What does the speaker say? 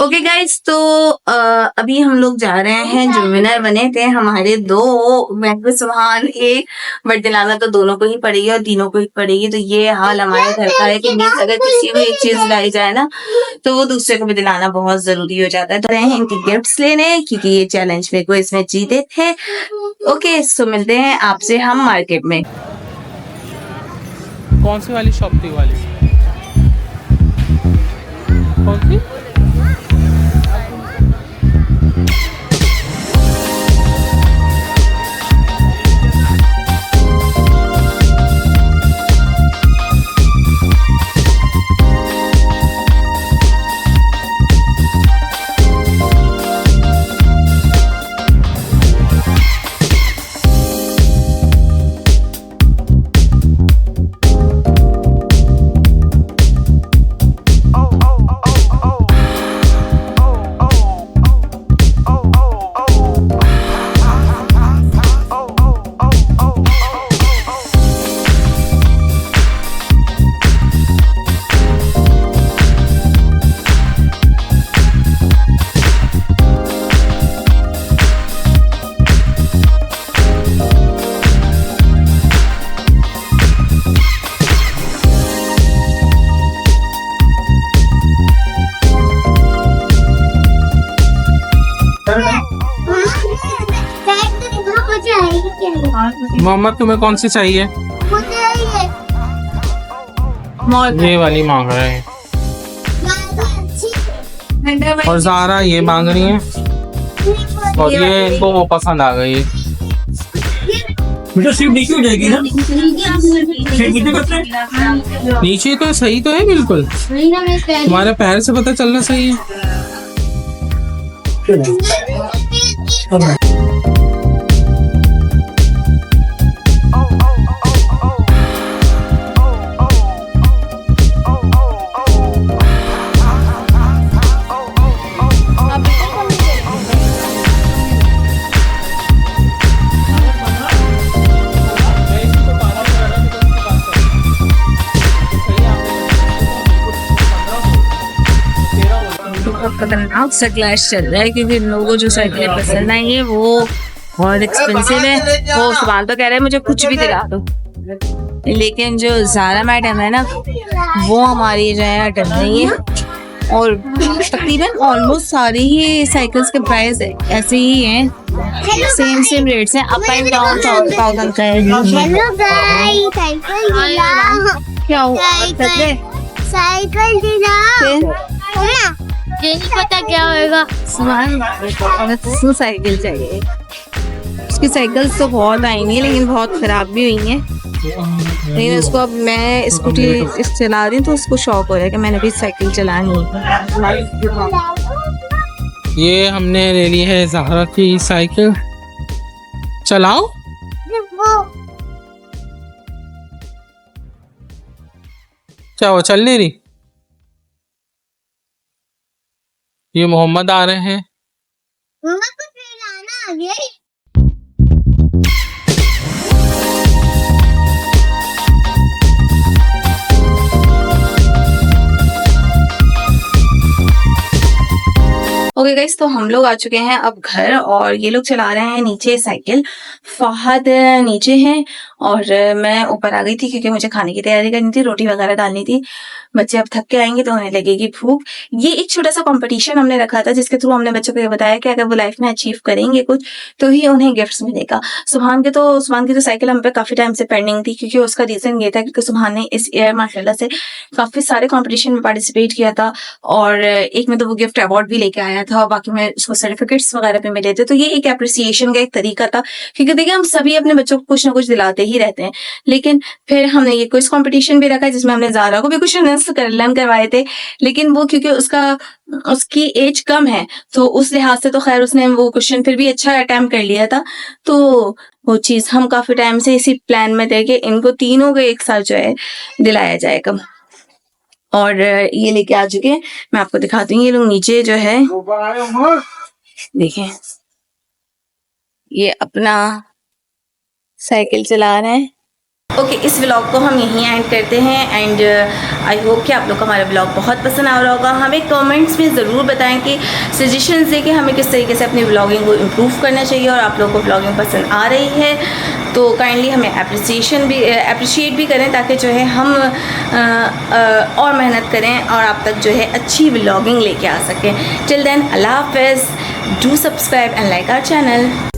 Okay guys, तो अभी हम लोग जा रहे हैं। जो विनर बने थे हमारे दो, महबूब सुभान एक, बट दिलाना तो दोनों को ही पड़ेगी और तीनों को ही पड़ेगी। तो ये हाल हमारे घर का है कि मीन्स अगर किसी को एक चीज लाई जाए ना तो वो दूसरे को भी दिलाना बहुत जरूरी हो जाता है। तो रहे हैं इनके गिफ्ट्स लेने, क्योंकि ये चैलेंज में को इसमें जीते थे। ओके, सो मिलते हैं आपसे हम मार्केट में। कौन सी वाली शॉप थी वाली? कौन सी? मोहम्मद, तुम्हें कौन सी चाहिए? ये वाली मांग रहे हैं और ज़ारा ये मांग रही है और ये इनको वो पसंद आ गई है। बेटा सीट नीचे हो जाएगी ना? सीट नीचे करते हैं? नीचे तो सही तो है बिल्कुल, तुम्हारे पैर से पता चलना सही है। खतरनाक सा क्लैश चल रहा है, क्योंकि इन लोगों को जो साइकिल पसंद आई है वो बहुत एक्सपेंसिव है। वो सुभान तो कह रहे हैं मुझे कुछ भी दिला दो, लेकिन जो ज़ारा मैडम है ना वो हमारी जो है अटक नहीं है। और तकरीबन ऑलमोस्ट सारी ही साइकिल्स के प्राइस ऐसे ही हैं, सेम रेट्स हैं, अप एंड डाउन 1000 का है। हेलो गाइस, क्या हुआ? साइकिल दिलाओ। ये नहीं पता क्या होएगा। उसको साइकिल चाहिए। उसकी साइकिल्स तो बहुत आई हैं लेकिन बहुत खराब भी हुई हैं। लेकिन उसको अब मैं स्कूटी चला रही हूँ तो उसको शौक हो रहा है कि मैंने भी साइकिल चलानी है। ये हमने ले ली है ज़ारा की साइकिल। चलाओ। क्या वो चल नहीं रही? ये मोहम्मद आ रहे हैं। मम्मा को खिलाना आ गया। ओके गाइस, तो हम लोग आ चुके हैं अब घर और ये लोग चला रहे हैं नीचे साइकिल। फहद नीचे हैं और मैं ऊपर आ गई थी क्योंकि मुझे खाने की तैयारी करनी थी, रोटी वगैरह डालनी थी। बच्चे अब थक के आएंगे तो उन्हें लगेगी भूख। ये एक छोटा सा कंपटीशन हमने रखा था जिसके थ्रू हमने बच्चों को ये बताया कि अगर वो लाइफ में अचीव करेंगे कुछ तो ही उन्हें गिफ्ट्स मिलेगा। सुभान की तो साइकिल हम पे काफी टाइम से पेंडिंग थी, क्योंकि उसका रीजन ये था क्योंकि सुभान ने इस ईयर माशाल्लाह से काफी सारे कॉम्पिटिशन में पार्टिसिपेट किया था और एक में तो वो गिफ्ट अवार्ड भी लेके आया था और बाकी में उसको सर्टिफिकेट्स वगैरह भी मिले थे। तो ये एक अप्रिसिएशन का एक तरीका था, क्योंकि देखिए हम सभी अपने बच्चों को कुछ ना कुछ दिलाते ही रहते हैं। लेकिन फिर हमने ये क्विज कंपटीशन भी रखा जिसमें हमने ज़ारा को भी कुछ लर्न करवाए थे, लेकिन वो क्योंकि उसकी एज कम है तो उस लिहाज से तो खैर उसने वो क्वेश्चन फिर भी अच्छा अटेम्प्ट कर लिया था। तो वो चीज हम काफी टाइम से इसी प्लान में थे कि इनको तीनों को एक साथ जो है दिलाया जाएगा। और ये लेके आ चुके हैं, मैं आपको दिखाती हूँ। ये लोग नीचे जो है देखें, ये अपना साइकिल चला रहे हैं ओके, इस व्लॉग को हम यहीं एंड करते हैं एंड आई होप कि आप लोग को हमारा व्लॉग बहुत पसंद आ रहा होगा। हमें कमेंट्स में ज़रूर बताएं कि सजेशंस दें कि हमें किस तरीके से अपनी व्लॉगिंग को इम्प्रूव करना चाहिए, और आप लोगों को व्लॉगिंग पसंद आ रही है तो काइंडली हमें अप्रिशिएट भी करें, ताकि जो है हम और मेहनत करें और आप तक जो है अच्छी व्लॉगिंग लेके आ सकें। टिल देन, अल्लाह हाफ़िज़, do subscribe and like our channel.